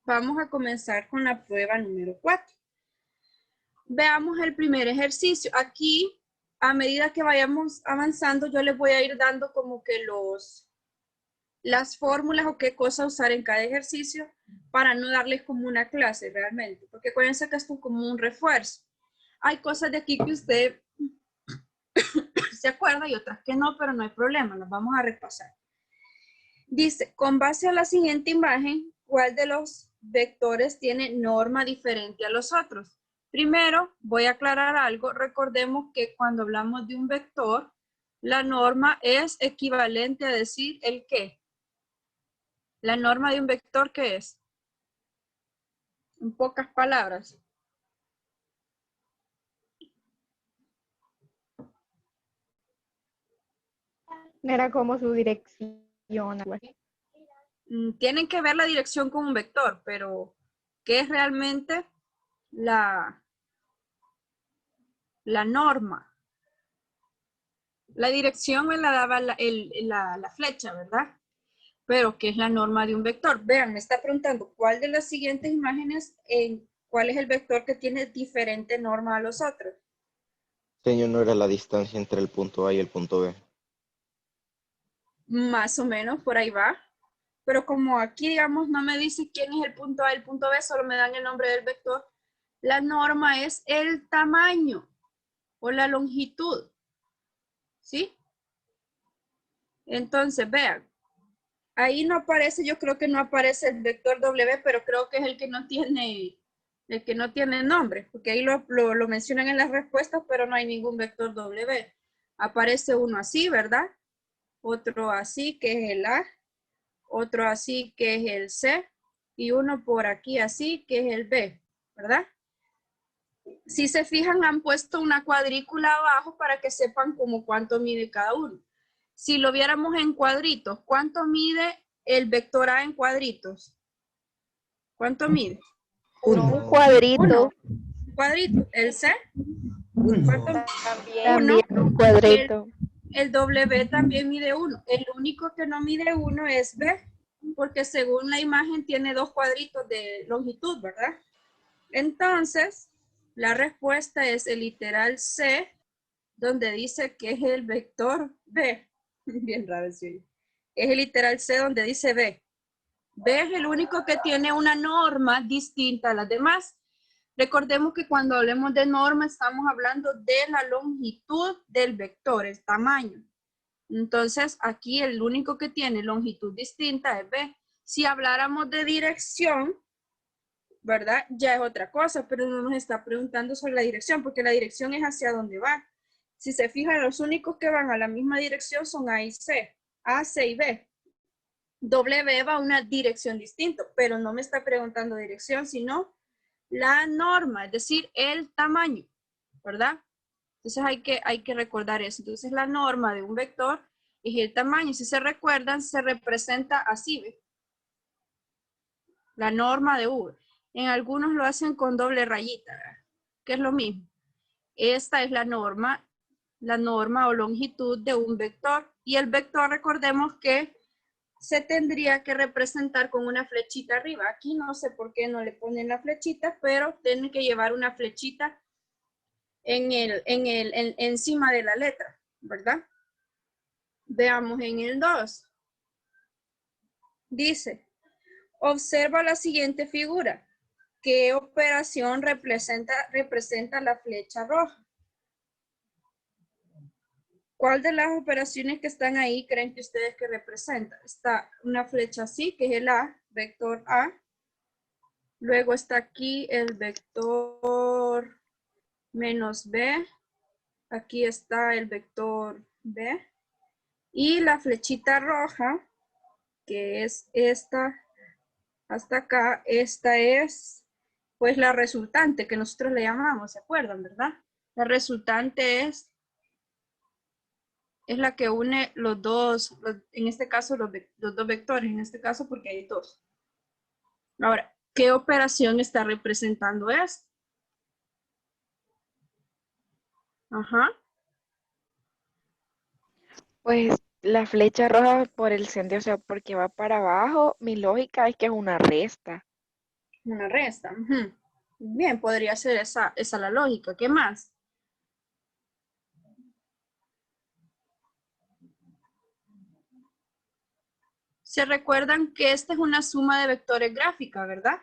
Vamos a comenzar con la prueba número 4. Veamos el primer ejercicio. Aquí, a medida que vayamos avanzando, yo les voy a ir dando como que las fórmulas o qué cosa usar en cada ejercicio para no darles como una clase realmente. Porque acuérdense que esto es como un refuerzo. Hay cosas de aquí que usted se acuerda y otras que no, pero no hay problema, las vamos a repasar. Dice, con base a la siguiente imagen, ¿cuál de los vectores tiene norma diferente a los otros? Primero, voy a aclarar algo. Recordemos que cuando hablamos de un vector, la norma es equivalente a decir el qué. La norma de un vector, ¿qué es? En pocas palabras. Era como su dirección. Algo así. Tienen que ver la dirección con un vector, pero ¿qué es realmente la norma? La dirección me la daba la flecha, ¿verdad? Pero ¿qué es la norma de un vector? Vean, me está preguntando cuál de las siguientes imágenes, cuál es el vector que tiene diferente norma a los otros. Señor, no era la distancia entre el punto A y el punto B. Más o menos, por ahí va. Pero como aquí, digamos, no me dice quién es el punto A y el punto B, solo me dan el nombre del vector. La norma es el tamaño o la longitud. ¿Sí? Entonces, vean. Ahí no aparece, yo creo que no aparece el vector W, pero creo que es el que no tiene nombre, porque ahí lo mencionan en las respuestas, pero no hay ningún vector W. Aparece uno así, ¿verdad? Otro así, que es el A, otro así, que es el C, y uno por aquí así, que es el B, ¿verdad? Si se fijan, han puesto una cuadrícula abajo para que sepan como cuánto mide cada uno. Si lo viéramos en cuadritos, ¿cuánto mide el vector A en cuadritos? ¿Cuánto mide? Un cuadrito. Uno. Un cuadrito. ¿El C? ¿Cuánto? También Uno. un Y cuadrito. el W también mide uno. El único que no mide uno es B, porque según la imagen tiene dos cuadritos de longitud, ¿verdad? Entonces, la respuesta es el literal C, donde dice que es el vector B. Bien raro decirlo. Es el literal C donde dice B. B es el único que tiene una norma distinta a las demás. Recordemos que cuando hablemos de norma estamos hablando de la longitud del vector, el tamaño. Entonces, aquí el único que tiene longitud distinta es B. Si habláramos de dirección, ¿verdad? Ya es otra cosa, pero no nos está preguntando sobre la dirección, porque la dirección es hacia dónde va. Si se fijan, los únicos que van a la misma dirección son A y C, A, C y B. W va a una dirección distinta, pero no me está preguntando dirección, sino la norma, es decir, el tamaño, ¿verdad? Entonces hay que recordar eso. Entonces la norma de un vector es el tamaño. Si se recuerdan, se representa así, ¿ve? La norma de V. En algunos lo hacen con doble rayita, ¿verdad? Que es lo mismo. Esta es la norma o longitud de un vector. Y el vector, recordemos que se tendría que representar con una flechita arriba. Aquí no sé por qué no le ponen la flechita, pero tienen que llevar una flechita encima de la letra, ¿verdad? Veamos en el 2. Dice, observa la siguiente figura. ¿Qué operación representa la flecha roja? ¿Cuál de las operaciones que están ahí creen que ustedes que representa? Está una flecha así, que es el A, vector A. Luego está aquí el vector menos B. Aquí está el vector B. Y la flechita roja, que es esta, hasta acá, esta es pues la resultante que nosotros le llamamos, ¿se acuerdan, verdad? La resultante es la que une los dos, en este caso los dos vectores, en este caso porque hay dos. Ahora, ¿qué operación está representando esto? Ajá. Pues la flecha roja por el sentido, o sea, porque va para abajo, mi lógica es que es una resta. Una resta. Ujú. Bien, podría ser esa la lógica. ¿Qué más? Se recuerdan que esta es una suma de vectores gráfica, ¿verdad?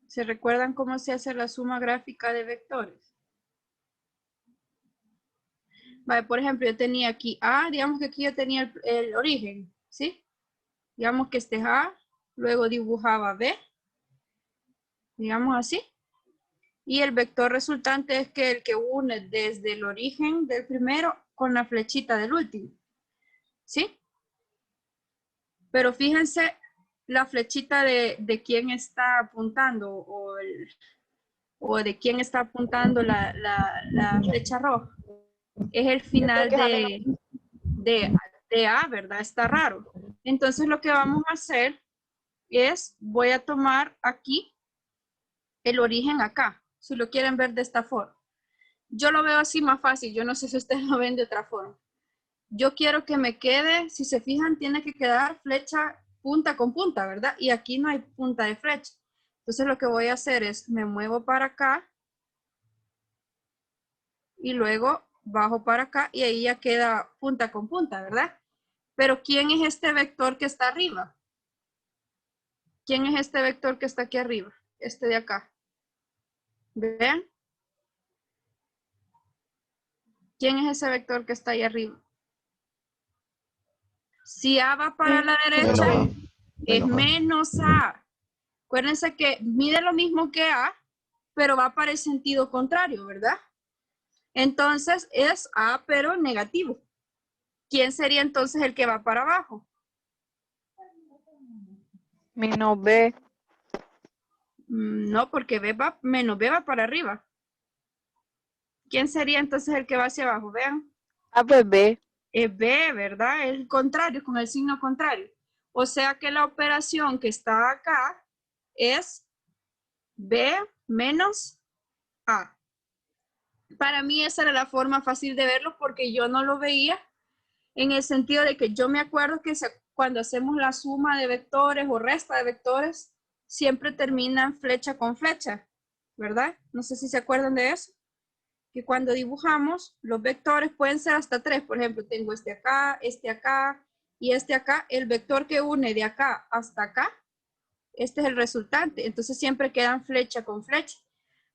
¿Se recuerdan cómo se hace la suma gráfica de vectores? Vale, por ejemplo, yo tenía aquí A, digamos que aquí yo tenía el origen, ¿sí? Digamos que este es A, luego dibujaba B, digamos así. Y el vector resultante es que el que une desde el origen del primero con la flechita del último, ¿sí? Pero fíjense la flechita de quién está apuntando o de quién está apuntando la flecha roja. Es el Yo creo final que es a menos. de A, ¿verdad? Está raro. Entonces lo que vamos a hacer es, voy a tomar aquí el origen acá, si lo quieren ver de esta forma. Yo lo veo así más fácil, yo no sé si ustedes lo ven de otra forma. Yo quiero que me quede, si se fijan, tiene que quedar flecha punta con punta, ¿verdad? Y aquí no hay punta de flecha. Entonces lo que voy a hacer es, me muevo para acá y luego bajo para acá y ahí ya queda punta con punta, ¿verdad? Pero ¿quién es este vector que está arriba? ¿Quién es este vector que está aquí arriba? Este de acá. ¿Ven? ¿Quién es ese vector que está ahí arriba? Si A va para la Menos derecha, A. es Menos A. menos A. Acuérdense que mide lo mismo que A, pero va para el sentido contrario, ¿verdad? Entonces es A, pero negativo. ¿Quién sería entonces el que va para abajo? Menos B. No, porque menos B va para arriba. ¿Quién sería entonces el que va hacia abajo? Vean. Ah, pues B. Es B, ¿verdad? Es el contrario, con el signo contrario. O sea que la operación que está acá es B menos A. Para mí esa era la forma fácil de verlo porque yo no lo veía en el sentido de que yo me acuerdo que cuando hacemos la suma de vectores o resta de vectores, siempre terminan flecha con flecha, ¿verdad? No sé si se acuerdan de eso. Que cuando dibujamos, los vectores pueden ser hasta 3. Por ejemplo, tengo este acá y este acá. El vector que une de acá hasta acá, este es el resultante. Entonces siempre quedan flecha con flecha.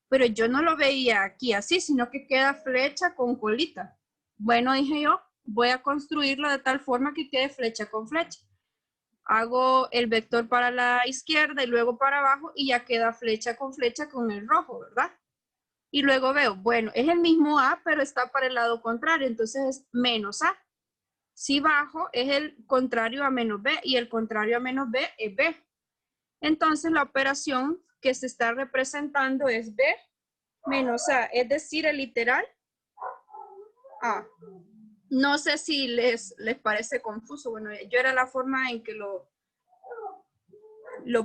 Pero yo no lo veía aquí así, sino que queda flecha con colita. Bueno, dije yo, voy a construirlo de tal forma que quede flecha con flecha. Hago el vector para la izquierda y luego para abajo y ya queda flecha con el rojo, ¿verdad? Y luego veo, bueno, es el mismo A, pero está para el lado contrario, entonces es menos A. Si bajo es el contrario a menos B y el contrario a menos B es B. Entonces la operación que se está representando es B menos A, es decir, el literal A. No sé si les parece confuso. Bueno, yo era la forma en que lo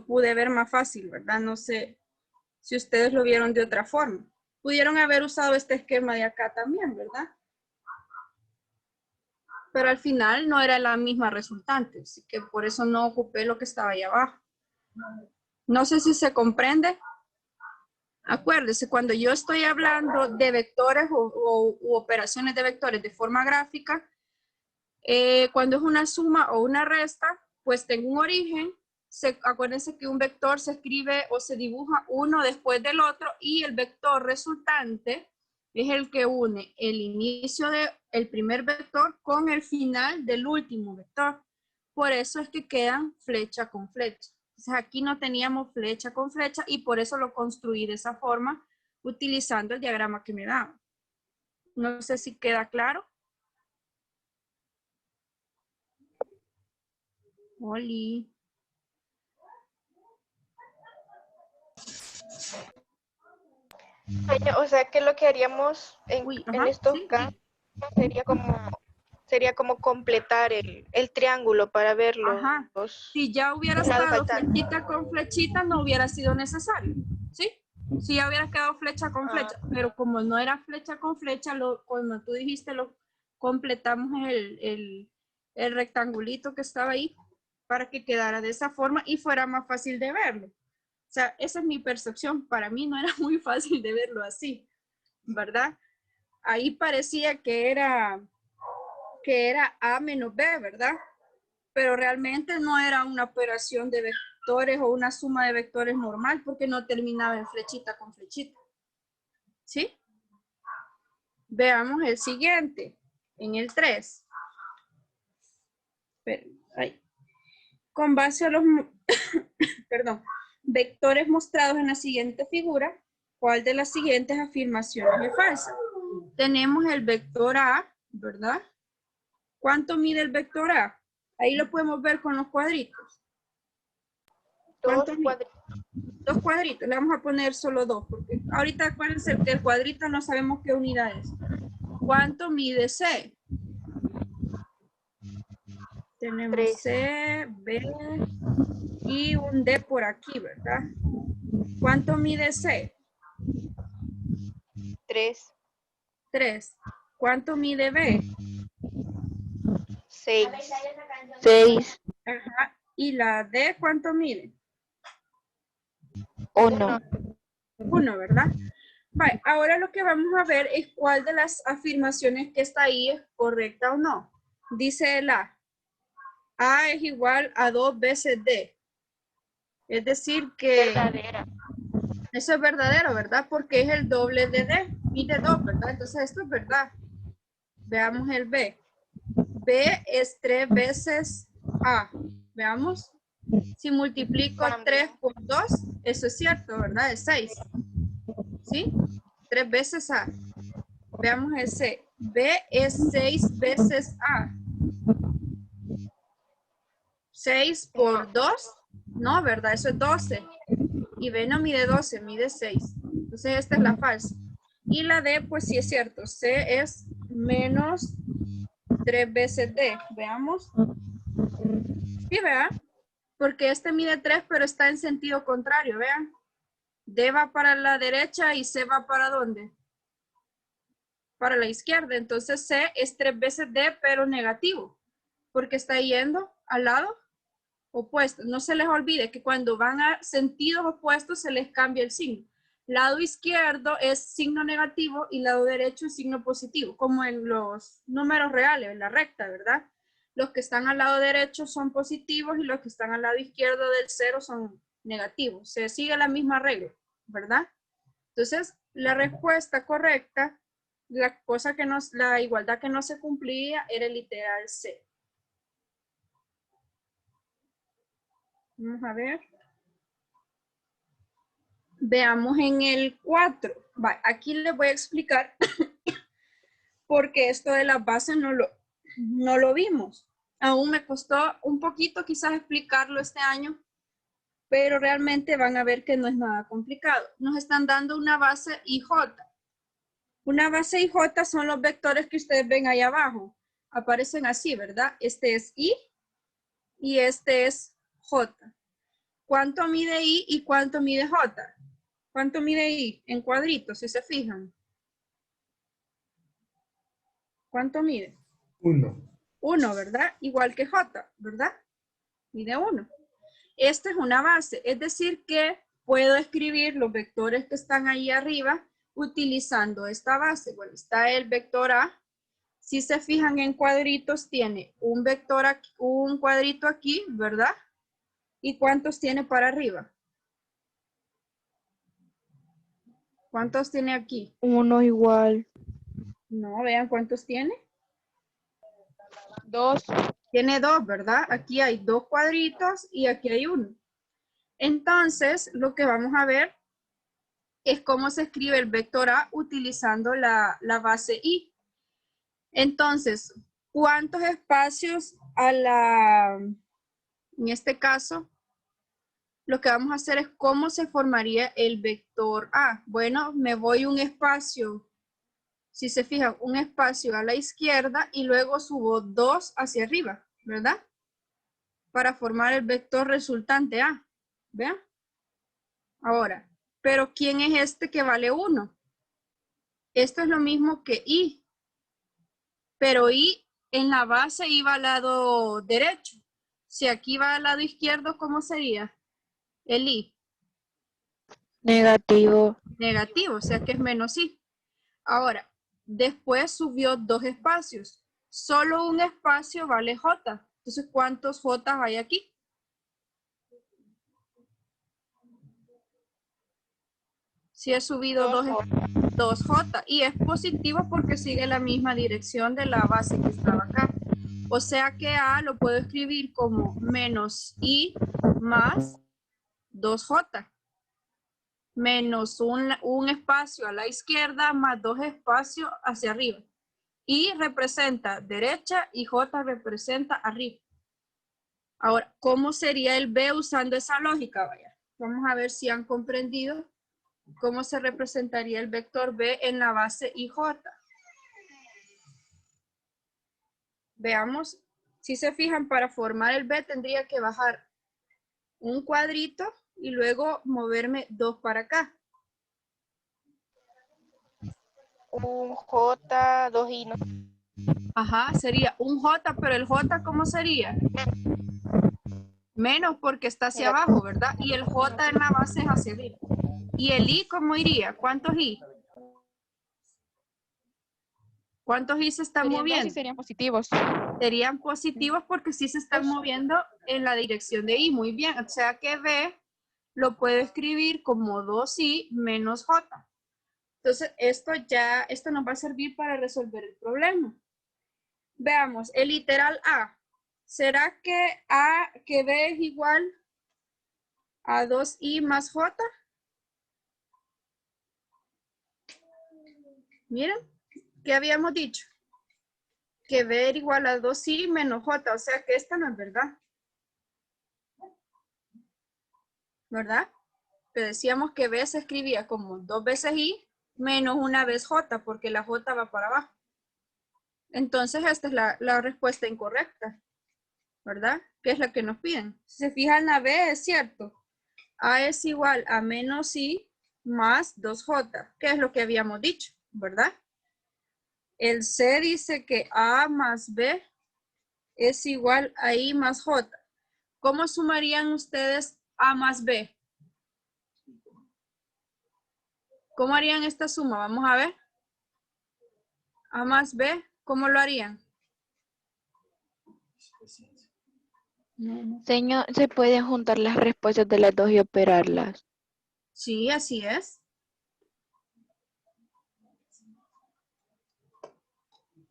pude ver más fácil, ¿verdad? No sé si ustedes lo vieron de otra forma. Pudieron haber usado este esquema de acá también, ¿verdad? Pero al final no era la misma resultante, así que por eso no ocupé lo que estaba ahí abajo. No sé si se comprende. Acuérdese, cuando yo estoy hablando de vectores u operaciones de vectores de forma gráfica, cuando es una suma o una resta, pues tengo un origen. Acuérdense que un vector se escribe o se dibuja uno después del otro y el vector resultante es el que une el inicio del primer vector con el final del último vector. Por eso es que quedan flecha con flecha. Entonces aquí no teníamos flecha con flecha y por eso lo construí de esa forma utilizando el diagrama que me daba. No sé si queda claro. Oli. O sea que lo que haríamos Uy, en ajá, estos sí. casos sería como completar el triángulo para ver Ajá. los Si ya hubiera lados estado faltantes. flechita con flechita, no hubiera sido necesario, ¿sí? Si ya hubiera quedado flecha con Ah, flecha, pero como no era flecha con flecha, como tú dijiste, lo completamos el rectangulito que estaba ahí para que quedara de esa forma y fuera más fácil de verlo. O sea, esa es mi percepción. Para mí no era muy fácil de verlo así, ¿verdad? Ahí parecía que era A menos B, ¿verdad? Pero realmente no era una operación de vectores o una suma de vectores normal porque no terminaba en flechita con flechita. ¿Sí? Veamos el siguiente, en el 3. Con base a los perdón, vectores mostrados en la siguiente figura, ¿cuál de las siguientes afirmaciones es falsa? Tenemos el vector A, ¿verdad? ¿Cuánto mide el vector A? Ahí lo podemos ver con los cuadritos. ¿Cuánto mide? 2 cuadritos, le vamos a poner solo 2, porque ahorita acuérdense que el cuadrito no sabemos qué unidad es. ¿Cuánto mide C? Tenemos 3. C, B y un D por aquí, ¿verdad? ¿Cuánto mide C? 3. 3. ¿Cuánto mide B? 6. 6. Ajá. ¿Y la D cuánto mide? 1. 1, ¿verdad? Vale, ahora lo que vamos a ver es cuál de las afirmaciones que está ahí es correcta o no. Dice el A. A es igual a 2 veces D. Es decir que Verdadera. eso es verdadero, ¿verdad? Porque es el doble de D. Mide 2, ¿verdad? Entonces esto es verdad. Veamos el B. B es 3 veces A. Veamos. Si multiplico 3 por 2, eso es cierto, ¿verdad? Es 6. ¿Sí? 3 veces A. Veamos el C. B es 6 veces A. 6 por 2. No, ¿verdad? Eso es 12. Y B no mide 12, mide 6. Entonces esta es la falsa. Y la D, pues sí es cierto. C es menos 3 veces D. Veamos. Sí, ¿verdad? Porque este mide 3, pero está en sentido contrario, vean. D va para la derecha y C va para ¿dónde? Para la izquierda. Entonces C es 3 veces D, pero negativo. Porque está yendo al lado opuesto. No se les olvide que cuando van a sentidos opuestos se les cambia el signo. Lado izquierdo es signo negativo y lado derecho es signo positivo, como en los números reales, en la recta, ¿verdad? Los que están al lado derecho son positivos y los que están al lado izquierdo del cero son negativos. Se sigue la misma regla, ¿verdad? Entonces, la respuesta correcta, la igualdad que no se cumplía era el literal C. Vamos a ver. Veamos en el 4. Aquí les voy a explicar porque esto de las bases no lo vimos. Aún me costó un poquito quizás explicarlo este año, pero realmente van a ver que no es nada complicado. Nos están dando una base IJ. Una base IJ son los vectores que ustedes ven ahí abajo. Aparecen así, ¿verdad? Este es I y este es J. ¿Cuánto mide I y cuánto mide J? ¿Cuánto mide I en cuadritos, si se fijan? ¿Cuánto mide? 1. 1, ¿verdad? Igual que J, ¿verdad? Mide 1. Esta es una base, es decir que puedo escribir los vectores que están ahí arriba utilizando esta base. Bueno, está el vector A. Si se fijan en cuadritos, tiene un vector aquí, un cuadrito aquí, ¿verdad? ¿Y cuántos tiene para arriba? ¿Cuántos tiene aquí? 1 igual. No, vean cuántos tiene. 2. Tiene 2, ¿verdad? Aquí hay 2 cuadritos y aquí hay 1. Entonces, lo que vamos a ver es cómo se escribe el vector A utilizando la base I. Entonces, ¿cuántos espacios en este caso, lo que vamos a hacer es cómo se formaría el vector A? Bueno, me voy un espacio, si se fijan, un espacio a la izquierda y luego subo 2 hacia arriba, ¿verdad? Para formar el vector resultante A. ¿Vean? Ahora, ¿pero quién es este que vale 1? Esto es lo mismo que I, pero I en la base iba al lado derecho. Si aquí va al lado izquierdo, ¿cómo sería? El I. Negativo. Negativo, o sea que es menos I. Ahora, después subió 2 espacios. Solo un espacio vale J. Entonces, ¿cuántos J hay aquí? Si he subido 2 J y es positivo porque sigue la misma dirección de la base que estaba acá. O sea que A lo puedo escribir como menos I más 2J. Menos un espacio a la izquierda más 2 espacios hacia arriba. I representa derecha y J representa arriba. Ahora, ¿cómo sería el B usando esa lógica? Vaya, vamos a ver si han comprendido cómo se representaría el vector B en la base IJ. Veamos, si se fijan, para formar el B tendría que bajar un cuadrito y luego moverme 2 para acá. Un J, dos I, ¿no? Ajá, sería un J, pero el J, ¿cómo sería? Menos porque está hacia abajo, ¿verdad? Y el J en la base es hacia arriba. ¿Y el I cómo iría? ¿Cuántos I? ¿Cuántos I se están Serían dos y moviendo? serían positivos. Serían positivos porque sí se están moviendo en la dirección de I. Muy bien. O sea que B lo puedo escribir como 2I menos J. Entonces, esto nos va a servir para resolver el problema. Veamos, el literal A. ¿Será que B es igual a 2I más J? Miren, ¿qué habíamos dicho? Que B era igual a 2I menos J, o sea que esta no es verdad. ¿Verdad? Que decíamos que B se escribía como 2 veces I menos una vez J, porque la J va para abajo. Entonces esta es la respuesta incorrecta, ¿verdad? Que es la que nos piden. Si se fijan, la B es cierto. A es igual a menos I más 2J, que es lo que habíamos dicho, ¿verdad? El C dice que A más B es igual a I más J. ¿Cómo sumarían ustedes A más B? ¿Cómo harían esta suma? Vamos a ver. A más B, ¿cómo lo harían? Señor, ¿se pueden juntar las respuestas de las dos y operarlas? Sí, así es.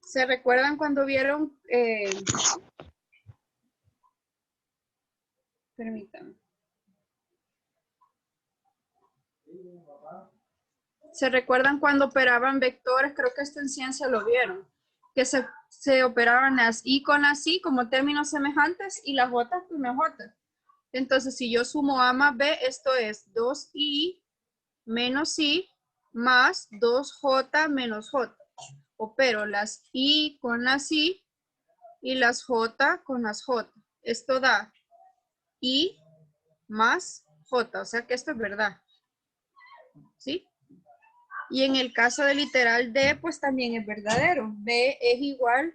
¿Se recuerdan cuando vieron? Permítanme. ¿Se recuerdan cuando operaban vectores? Creo que esto en ciencia lo vieron. Que se operaban las I con las I como términos semejantes y las J con las J. Entonces, si yo sumo A más B, esto es 2I menos I más 2J menos J. Opero las I con las I y las J con las J. Esto da I más J, o sea que esto es verdad. ¿Sí? Y en el caso del literal D, pues también es verdadero. B es igual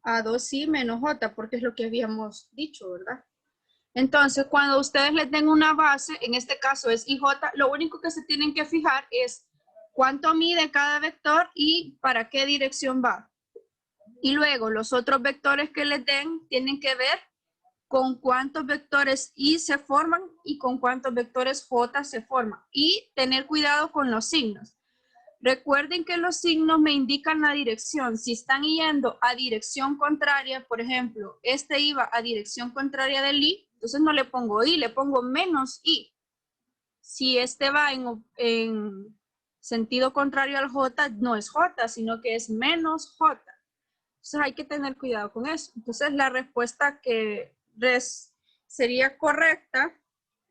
a 2I menos J, porque es lo que habíamos dicho, ¿verdad? Entonces, cuando ustedes les den una base, en este caso es IJ, lo único que se tienen que fijar es cuánto mide cada vector y para qué dirección va. Y luego los otros vectores que les den tienen que ver con cuántos vectores I se forman y con cuántos vectores J se forman. Y tener cuidado con los signos. Recuerden que los signos me indican la dirección. Si están yendo a dirección contraria, por ejemplo, este iba a dirección contraria del I, entonces no le pongo I, le pongo menos I. Si este va en sentido contrario al J, no es J, sino que es menos J. Entonces hay que tener cuidado con eso. Entonces la respuesta que sería correcta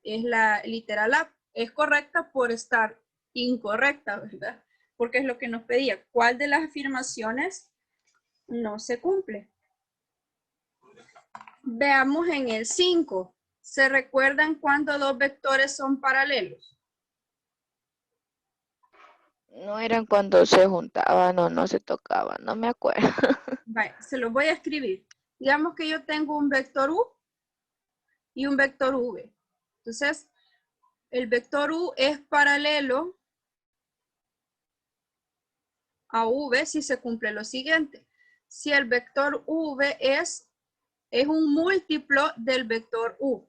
es la literal A. Es correcta por estar incorrecta, ¿verdad? Porque es lo que nos pedía. ¿Cuál de las afirmaciones no se cumple? Veamos en el 5. ¿Se recuerdan cuando dos vectores son paralelos? No eran cuando se juntaban o no se tocaban, no me acuerdo. Vale, se los voy a escribir. Digamos que yo tengo un vector U y un vector v. Entonces, el vector u es paralelo a v si se cumple lo siguiente. Si el vector v es un múltiplo del vector u.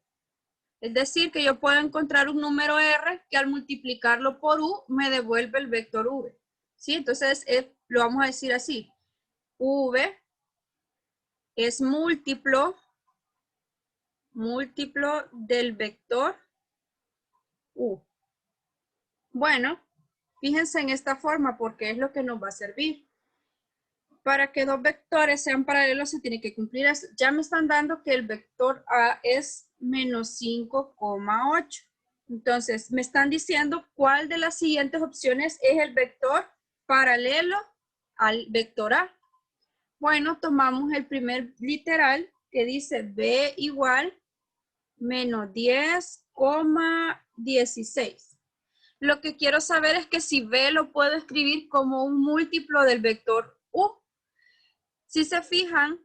Es decir, que yo puedo encontrar un número r que al multiplicarlo por u me devuelve el vector v. ¿Sí? Entonces, lo vamos a decir así. V es múltiplo del vector u. Bueno, fíjense en esta forma porque es lo que nos va a servir. Para que dos vectores sean paralelos se tiene que cumplir esto. Ya me están dando que el vector A es menos 5,8. Entonces, me están diciendo cuál de las siguientes opciones es el vector paralelo al vector A. Bueno, tomamos el primer literal que dice B igual menos 10,16. Lo que quiero saber es que si B lo puedo escribir como un múltiplo del vector U. Si se fijan,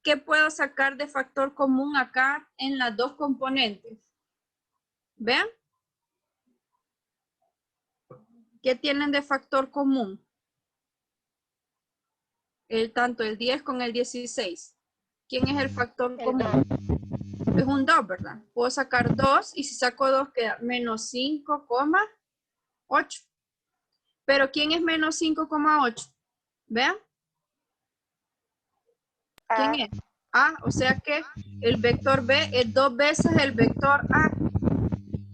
¿qué puedo sacar de factor común acá en las dos componentes? ¿Vean? ¿Qué tienen de factor común? Tanto el 10 con el 16. ¿Quién es el factor común? Es un 2, ¿verdad? Puedo sacar 2 y si saco 2 queda menos 5,8. Pero ¿quién es menos 5,8? ¿Vean? ¿Quién es? A, o sea que el vector B es 2 veces el vector A.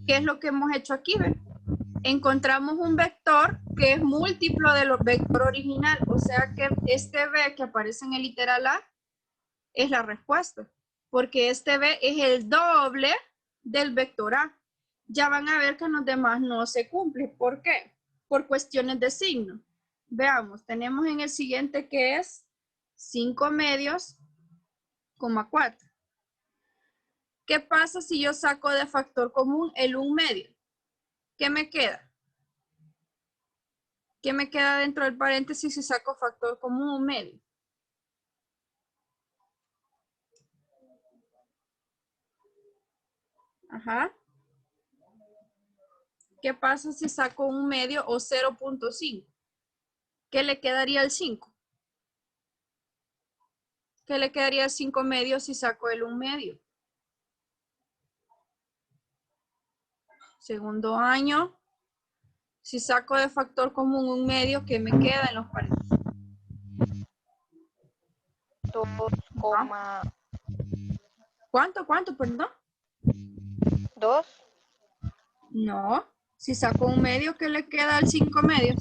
¿Qué es lo que hemos hecho aquí? ¿Ven? Encontramos un vector que es múltiplo del vector original, o sea que este B que aparece en el literal A es la respuesta, porque este B es el doble del vector A. Ya van a ver que en los demás no se cumple. ¿Por qué? Por cuestiones de signo. Veamos, tenemos en el siguiente que es 5 medios, 4. ¿Qué pasa si yo saco de factor común el 1 medio? ¿Qué me queda? ¿Qué me queda dentro del paréntesis si saco factor común 1 medio? Ajá. ¿Qué pasa si saco 1 medio o 0,5? ¿Qué le quedaría al 5? ¿Qué le quedaría al 5 medios si saco el 1 medio? Segundo año. Si saco de factor común 1 medio, ¿qué me queda en los paréntesis? 2, ¿Cuánto, perdón? 2. No. Si saco 1 medio, ¿qué le queda al 5 medios?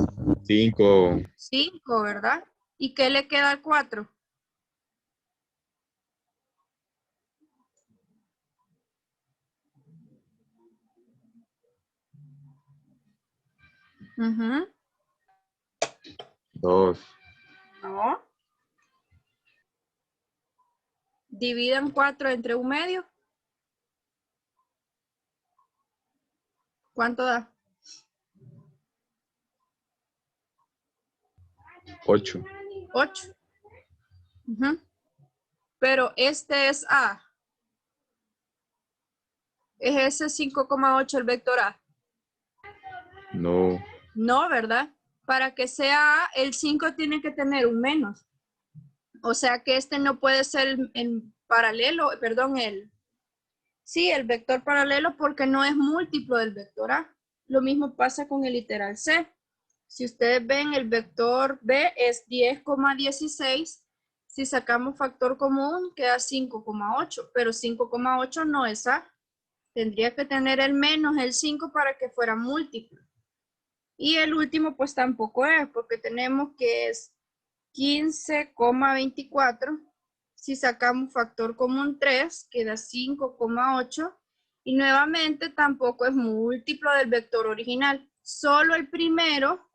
5. 5, ¿verdad? ¿Y qué le queda al 4? Uh-huh. 2. No. Dividan 4 entre 1 medio. ¿Cuánto da? 8. 8. Uh-huh. Pero este es A. ¿Es ese 5,8 el vector A? No. No, ¿verdad? Para que sea A, el 5 tiene que tener un menos. O sea que este no puede ser en paralelo, perdón, el vector paralelo porque no es múltiplo del vector A. Lo mismo pasa con el literal C. Si ustedes ven, el vector B es 10,16. Si sacamos factor común, queda 5,8. Pero 5,8 no es A. Tendría que tener el menos el 5 para que fuera múltiplo. Y el último pues tampoco es, porque tenemos que es 15,24. Si sacamos factor común 3, queda 5,8. Y nuevamente tampoco es múltiplo del vector original. Solo el primero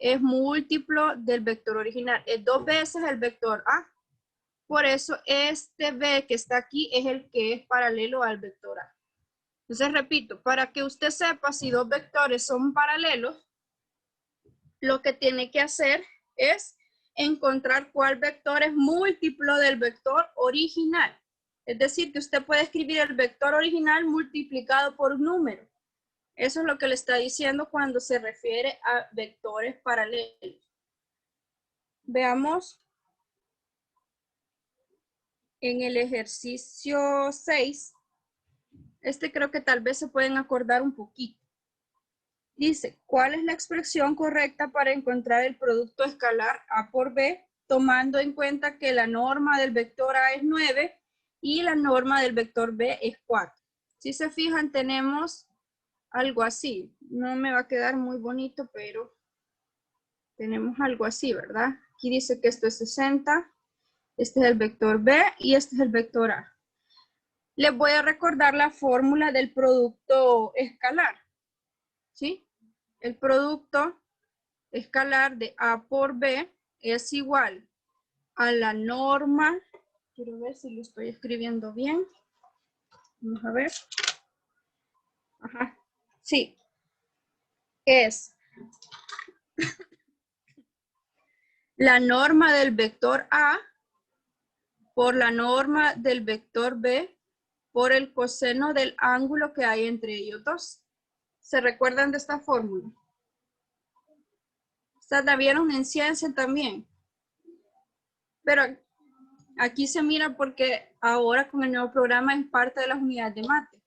es múltiplo del vector original. Es 2 veces el vector A. Por eso este B que está aquí es el que es paralelo al vector A. Entonces repito, para que usted sepa si dos vectores son paralelos, lo que tiene que hacer es encontrar cuál vector es múltiplo del vector original. Es decir, que usted puede escribir el vector original multiplicado por un número. Eso es lo que le está diciendo cuando se refiere a vectores paralelos. Veamos en el ejercicio 6. Este creo que tal vez se pueden acordar un poquito. Dice, ¿cuál es la expresión correcta para encontrar el producto escalar A por B, tomando en cuenta que la norma del vector A es 9 y la norma del vector B es 4? Si se fijan, tenemos algo así. No me va a quedar muy bonito, pero tenemos algo así, ¿verdad? Aquí dice que esto es 60, este es el vector B y este es el vector A. Les voy a recordar la fórmula del producto escalar, ¿sí? El producto escalar de A por B es igual a la norma, quiero ver si lo estoy escribiendo bien. Vamos a ver. Ajá, sí. Es la norma del vector A por la norma del vector B por el coseno del ángulo que hay entre ellos dos. ¿Se recuerdan de esta fórmula? Esta la vieron en ciencia también. Pero aquí se mira porque ahora con el nuevo programa es parte de las unidades de mate.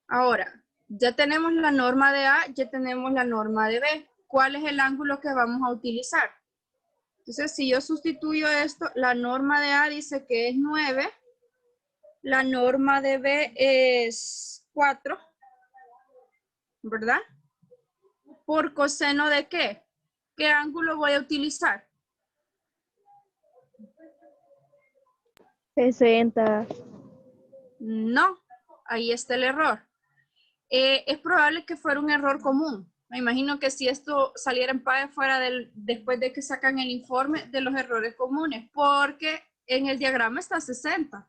Ahora, ya tenemos la norma de A, ya tenemos la norma de B. ¿Cuál es el ángulo que vamos a utilizar? Entonces, si yo sustituyo esto, la norma de A dice que es 9, la norma de B es 4, ¿verdad? ¿Por coseno de qué? ¿Qué ángulo voy a utilizar? 60. No, ahí está el error. Es probable que fuera un error común. Me imagino que si esto saliera en PAE fuera después de que sacan el informe de los errores comunes, porque en el diagrama está 60.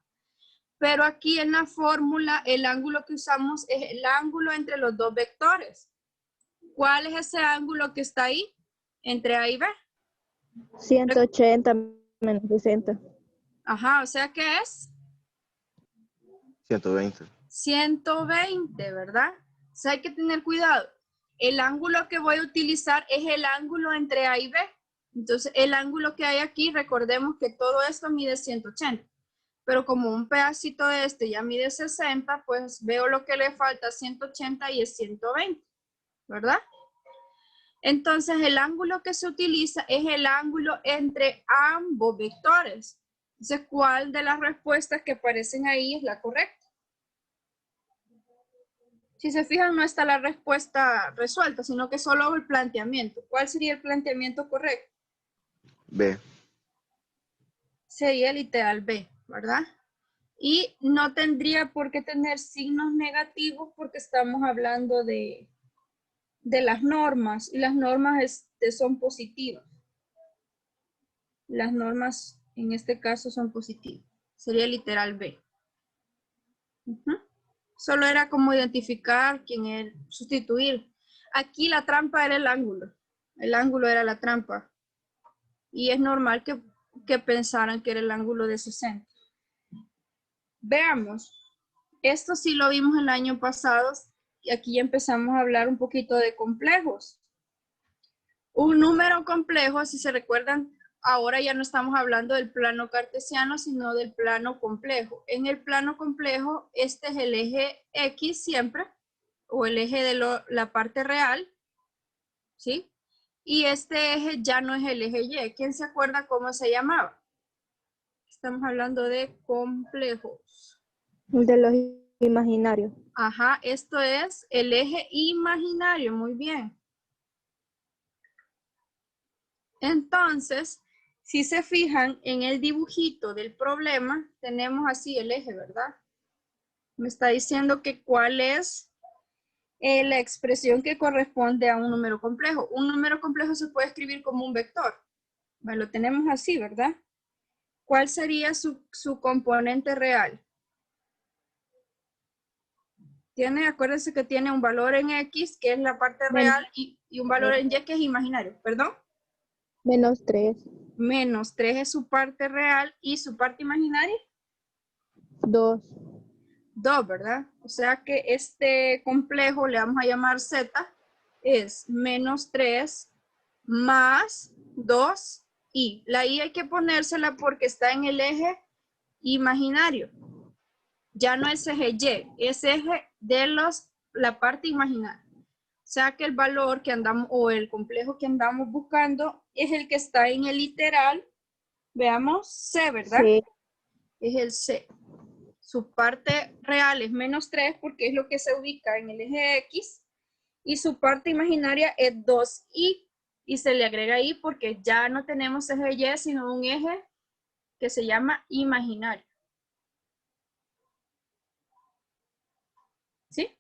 Pero aquí en la fórmula el ángulo que usamos es el ángulo entre los dos vectores. ¿Cuál es ese ángulo que está ahí? Entre A y B. 180 menos 60. Ajá, o sea que es 120. 120, ¿verdad? O sea, hay que tener cuidado. El ángulo que voy a utilizar es el ángulo entre A y B. Entonces, el ángulo que hay aquí, recordemos que todo esto mide 180. Pero como un pedacito de este ya mide 60, pues veo lo que le falta 180 y es 120, ¿verdad? Entonces, el ángulo que se utiliza es el ángulo entre ambos vectores. Entonces, ¿cuál de las respuestas que aparecen ahí es la correcta? Si se fijan, no está la respuesta resuelta, sino que solo el planteamiento. ¿Cuál sería el planteamiento correcto? B. Sería literal B, ¿verdad? Y no tendría por qué tener signos negativos porque estamos hablando de las normas, y las normas son positivas. Las normas en este caso son positivas. Sería literal B. Solo era como identificar quién es, sustituir. Aquí la trampa era el ángulo. El ángulo era la trampa. Y es normal que pensaran que era el ángulo de 60. Veamos. Esto sí lo vimos el año pasado. Y aquí ya empezamos a hablar un poquito de complejos. Un número complejo, si se recuerdan, ahora ya no estamos hablando del plano cartesiano, sino del plano complejo. En el plano complejo, este es el eje X siempre, o el eje de la parte real, ¿sí? Y este eje ya no es el eje Y. ¿Quién se acuerda cómo se llamaba? Estamos hablando de complejos. De los imaginarios. Ajá, esto es el eje imaginario, muy bien. Entonces, si se fijan en el dibujito del problema, tenemos así el eje, ¿verdad? Me está diciendo que cuál es la expresión que corresponde a un número complejo. Un número complejo se puede escribir como un vector. Bueno, lo tenemos así, ¿verdad? ¿Cuál sería su componente real? Acuérdense que tiene un valor en X, que es la parte real, y un valor en Y, que es imaginario. ¿Perdón? -3. Menos 3 es su parte real y su parte imaginaria. 2. 2, ¿verdad? O sea que este complejo le vamos a llamar Z, es menos 3 más 2i. La i hay que ponérsela porque está en el eje imaginario. Ya no es eje Y, es eje de la parte imaginaria. O sea que el valor que andamos, o el complejo que andamos buscando, es el que está en el literal. Veamos, C, ¿verdad? Sí. Es el C. Su parte real es menos 3 porque es lo que se ubica en el eje X. Y su parte imaginaria es 2i. Y se le agrega i porque ya no tenemos eje Y, sino un eje que se llama imaginario. ¿Sí?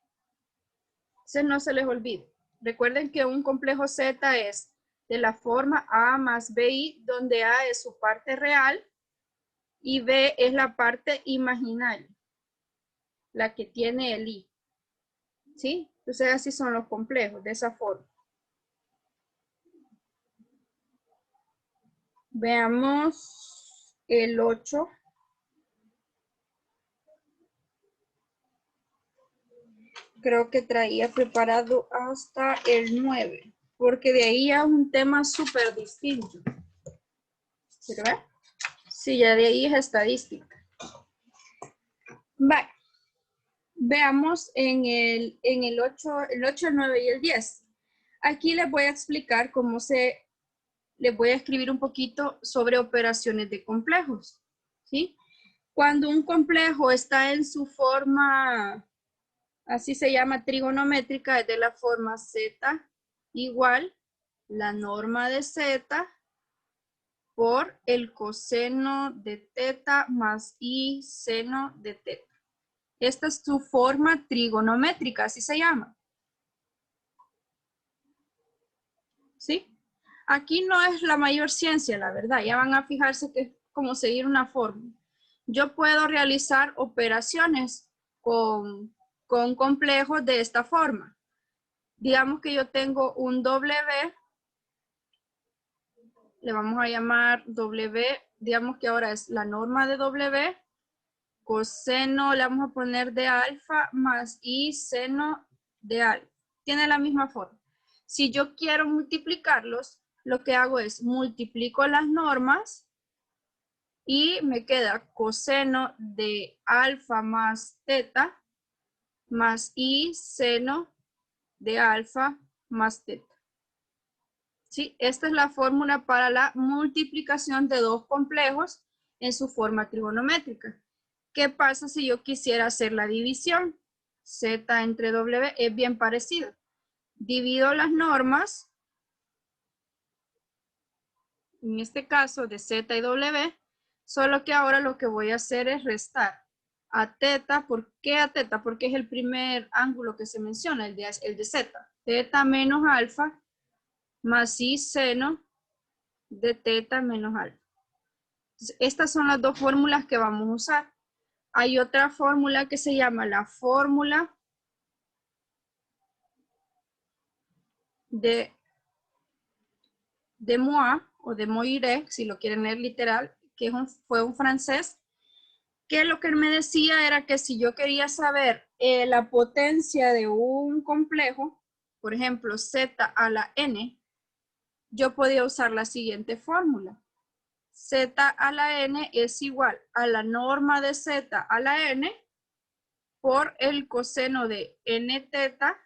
Entonces no se les olvide. Recuerden que un complejo Z es de la forma A más BI, donde A es su parte real y B es la parte imaginaria, la que tiene el I. ¿Sí? Entonces así son los complejos, de esa forma. Veamos el 8. Creo que traía preparado hasta el 9, porque de ahí es un tema súper distinto. ¿Quiero ver? Sí, ya de ahí es estadística. Vale. Veamos en el 8, el 8, el 9 y el 10. Aquí les voy a explicar cómo les voy a escribir un poquito sobre operaciones de complejos. ¿Sí? Cuando un complejo está en su forma, así se llama trigonométrica, es de la forma Z igual la norma de Z por el coseno de teta más I seno de teta. Esta es su forma trigonométrica, así se llama. ¿Sí? Aquí no es la mayor ciencia, la verdad. Ya van a fijarse que es como seguir una fórmula. Yo puedo realizar operaciones con complejos de esta forma. Digamos que yo tengo un W, le vamos a llamar W, digamos que ahora es la norma de W, coseno le vamos a poner de alfa más I seno de alfa. Tiene la misma forma. Si yo quiero multiplicarlos, lo que hago es multiplico las normas y me queda coseno de alfa más teta más I seno de alfa más teta. ¿Sí? Esta es la fórmula para la multiplicación de dos complejos en su forma trigonométrica. ¿Qué pasa si yo quisiera hacer la división? Z entre W es bien parecido. Divido las normas, en este caso de Z y W, solo que ahora lo que voy a hacer es restar a teta. ¿Por qué a teta? Porque es el primer ángulo que se menciona, el de Z. Teta menos alfa más I seno de teta menos alfa. Entonces, estas son las dos fórmulas que vamos a usar. Hay otra fórmula que se llama la fórmula de Moix o de Moiré, si lo quieren leer literal, que fue un francés, que lo que me decía era que si yo quería saber la potencia de un complejo, por ejemplo, Z a la N, yo podía usar la siguiente fórmula. Z a la N es igual a la norma de Z a la N por el coseno de N teta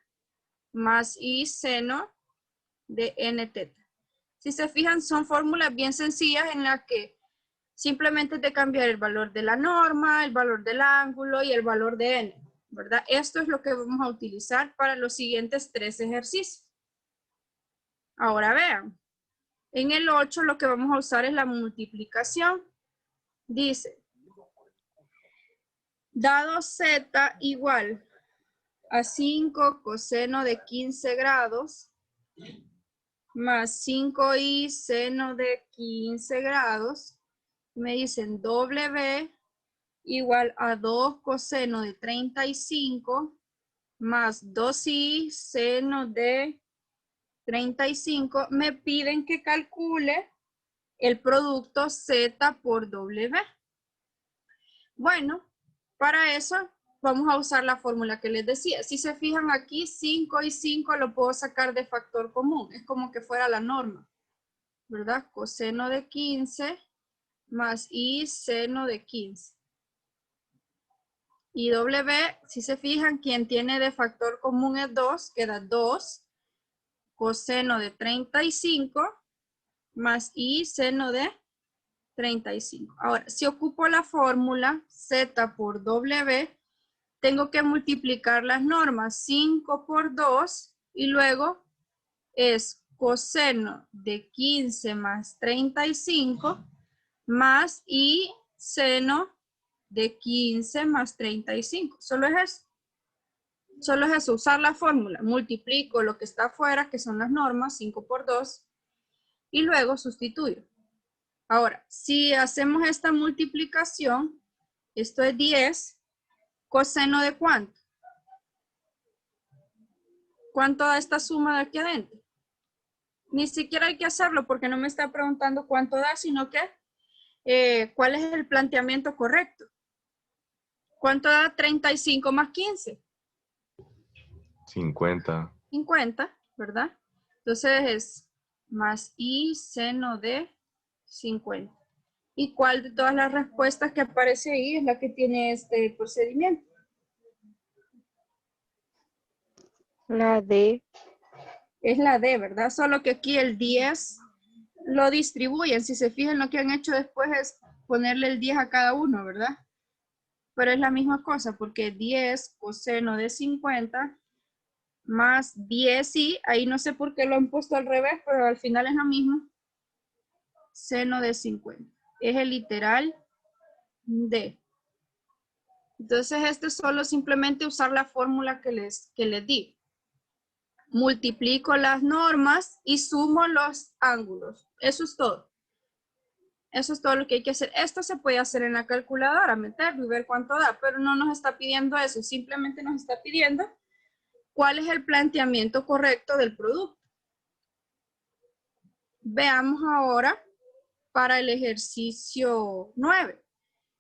más I seno de N teta. Si se fijan, son fórmulas bien sencillas en las que simplemente te cambiar el valor de la norma, el valor del ángulo y el valor de N, ¿verdad? Esto es lo que vamos a utilizar para los siguientes 3 ejercicios. Ahora vean, en el 8 lo que vamos a usar es la multiplicación. Dice, dado Z igual a 5 coseno de 15 grados más 5i seno de 15 grados, me dicen W igual a 2 coseno de 35 más 2i seno de 35. Me piden que calcule el producto Z por W. Bueno, Para eso vamos a usar la fórmula que les decía. Si se fijan aquí, 5 y 5 lo puedo sacar de factor común. Es como que fuera la norma, ¿verdad? Coseno de 15 más i seno de 15. Y W, si se fijan, quien tiene de factor común es 2, queda 2 coseno de 35 más i seno de 35. Ahora, si ocupo la fórmula z por W, tengo que multiplicar las normas 5 por 2 y luego es coseno de 15 más 35 más i seno de 15 más 35. Solo es eso. Solo es eso, usar la fórmula. Multiplico lo que está afuera, que son las normas, 5 por 2, y luego sustituyo. Ahora, si hacemos esta multiplicación, esto es 10, coseno de ¿cuánto? ¿Cuánto da esta suma de aquí adentro? Ni siquiera hay que hacerlo porque no me está preguntando cuánto da, sino que cuál es el planteamiento correcto. ¿Cuánto da 35 más 15? 50. 50, ¿verdad? Entonces es más i seno de 50. ¿Y cuál de todas las respuestas que aparece ahí es la que tiene este procedimiento? La D. Es la D, ¿verdad? Solo que aquí el 10 lo distribuyen. Si se fijan, lo que han hecho después es ponerle el 10 a cada uno, ¿verdad? Pero es la misma cosa, porque 10 coseno de 50 más 10 y ahí no sé por qué lo han puesto al revés, pero al final es lo mismo. Seno de 50. Es el literal D. Entonces, esto es solo simplemente usar la fórmula que les di. Multiplico las normas y sumo los ángulos. Eso es todo. Eso es todo lo que hay que hacer. Esto se puede hacer en la calculadora, meterlo y ver cuánto da, pero no nos está pidiendo eso. Simplemente nos está pidiendo cuál es el planteamiento correcto del producto. Veamos ahora para el ejercicio 9.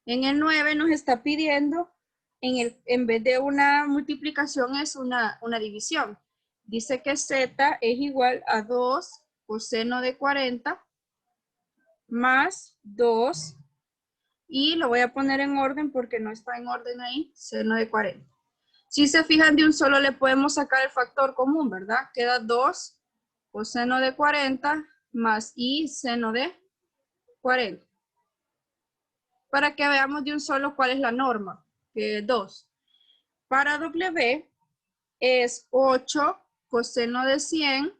En el 9 nos está pidiendo, en vez de una multiplicación, es una división. Dice que z es igual a 2 coseno de 40 más 2, y lo voy a poner en orden porque no está en orden ahí, seno de 40. Si se fijan, de un solo le podemos sacar el factor común, ¿verdad? Queda 2 coseno de 40 más i seno de 40. Para que veamos de un solo cuál es la norma, que es 2. Para W es 8 coseno de 100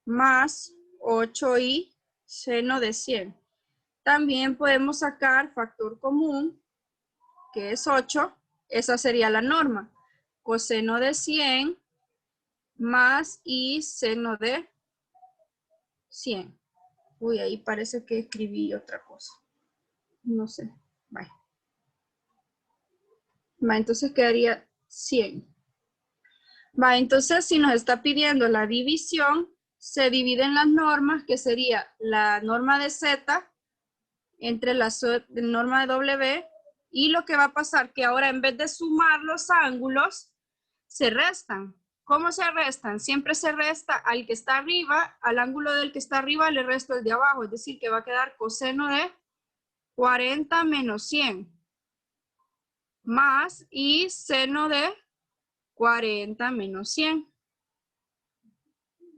más 8i seno de 100. También podemos sacar factor común, que es 8. Esa sería la norma. Coseno de 100 más i seno de 100. Uy, ahí parece que escribí otra cosa. No sé. Vale. Va, entonces quedaría 100. Va, entonces si nos está pidiendo la división, se dividen las normas, que sería la norma de Z entre la norma de W, y lo que va a pasar que ahora en vez de sumar los ángulos, se restan. ¿Cómo se restan? Siempre se resta al que está arriba, al ángulo del que está arriba le resto el de abajo, es decir, que va a quedar coseno de 40 menos 100 más y seno de 40 menos 100.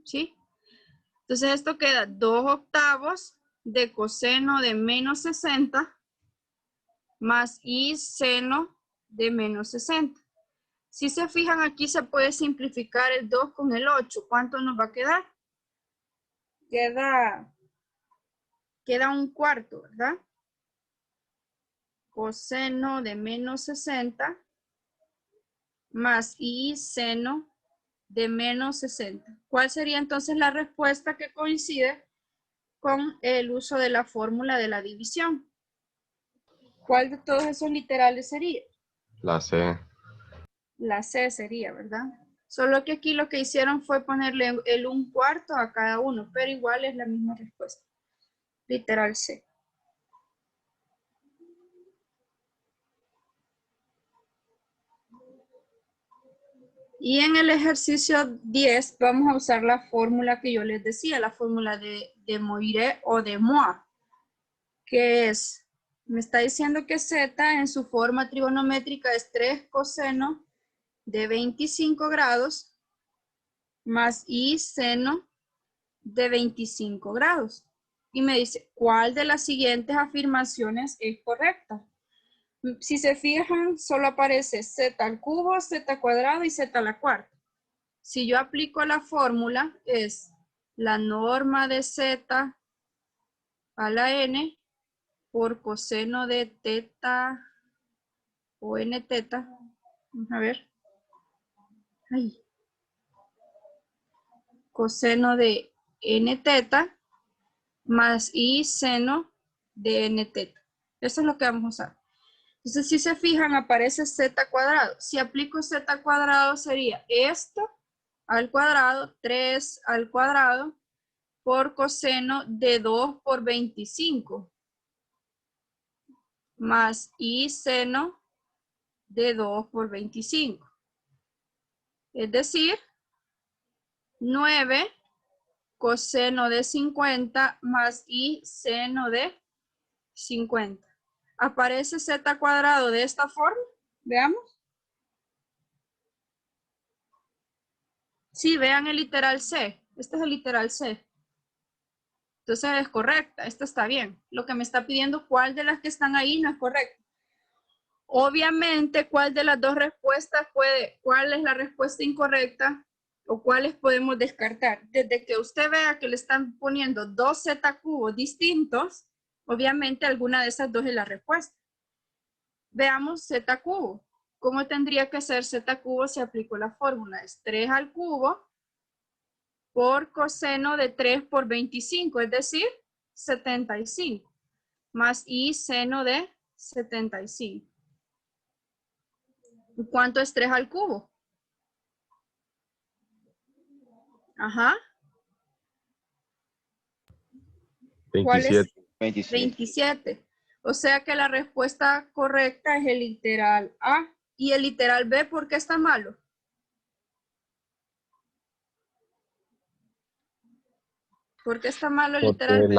¿Sí? Entonces esto queda 2 octavos de coseno de menos 60 más y seno de menos 60. Si se fijan, aquí se puede simplificar el 2 con el 8. ¿Cuánto nos va a quedar? Queda un cuarto, ¿verdad? Coseno de menos 60 más y seno de menos 60. ¿Cuál sería entonces la respuesta que coincide con el uso de la fórmula de la división? ¿Cuál de todos esos literales sería? La C. La C sería, ¿verdad? Solo que aquí lo que hicieron fue ponerle el 1/4 a cada uno, pero igual es la misma respuesta. Literal C. Y en el ejercicio 10 vamos a usar la fórmula que yo les decía, la fórmula de Moiré o de Moa, que es, me está diciendo que Z en su forma trigonométrica es 3 coseno de 25 grados más I seno de 25 grados. Y me dice, ¿cuál de las siguientes afirmaciones es correcta? Si se fijan, solo aparece z al cubo, z cuadrado y z a la cuarta. Si yo aplico la fórmula, es la norma de z a la n por coseno de teta o n teta. Vamos a ver. Ay. Coseno de n teta más i seno de n teta. Eso es lo que vamos a usar. Entonces, si se fijan, aparece z cuadrado. Si aplico z cuadrado, sería esto al cuadrado, 3 al cuadrado, por coseno de 2 por 25, más i seno de 2 por 25. Es decir, 9 coseno de 50 más i seno de 50. Aparece z cuadrado de esta forma. Veamos. Sí, vean el literal C. Este es el literal C. Entonces es correcta. Esta está bien. Lo que me está pidiendo, ¿cuál de las que están ahí no es correcta? Obviamente, ¿cuál de las dos respuestas cuál es la respuesta incorrecta o cuáles podemos descartar? Desde que usted vea que le están poniendo dos z cubos distintos, obviamente alguna de esas dos es la respuesta. Veamos z cubo. ¿Cómo tendría que ser z cubo si aplico la fórmula? Es 3 al cubo por coseno de 3 por 25, es decir, 75, más i seno de 75. ¿Cuánto es 3 al cubo? Ajá. ¿Cuál es? 27. 27. O sea que la respuesta correcta es el literal A. ¿Y el literal B por qué está malo? ¿Por qué está malo el literal B?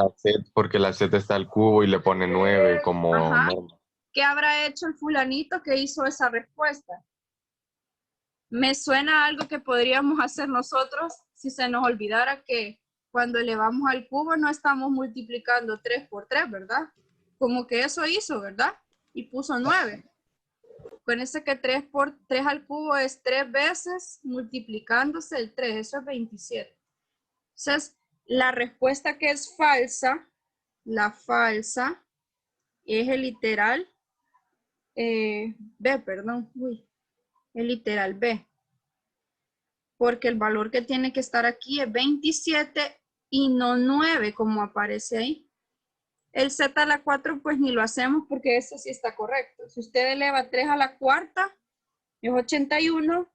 Porque la Z está al cubo y le pone 9 como Ajá. norma. ¿Qué habrá hecho el fulanito que hizo esa respuesta? Me suena a algo que podríamos hacer nosotros si se nos olvidara que cuando elevamos al cubo no estamos multiplicando 3 por 3, ¿verdad? Como que eso hizo, ¿verdad? Y puso 9. Acuérdense que 3 por 3 al cubo es 3 veces multiplicándose el 3, eso es 27. Entonces, la respuesta que es falsa, la falsa, es el literal B, perdón, el literal B. Porque el valor que tiene que estar aquí es 27 y no 9, como aparece ahí. El z a la 4, pues ni lo hacemos porque ese sí está correcto. Si usted eleva 3 a la cuarta, es 81.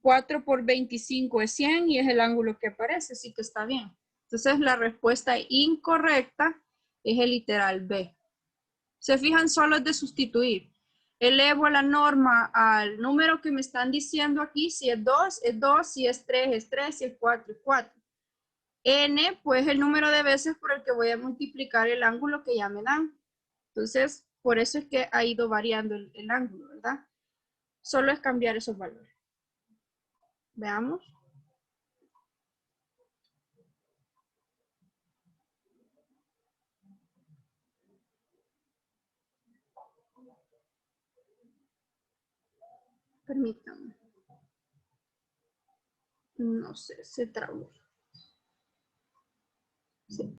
4 por 25 es 100 y es el ángulo que aparece, así que está bien. Entonces, la respuesta incorrecta es el literal B. Se fijan, solo es de sustituir. Elevo la norma al número que me están diciendo aquí. Si es 2, es 2. Si es 3, es 3. Si es 4, es 4. N, pues el número de veces por el que voy a multiplicar el ángulo que ya me dan. Entonces, por eso es que ha ido variando el ángulo, ¿verdad? Solo es cambiar esos valores. Veamos. Permítanme. No sé, se trabó. Sí.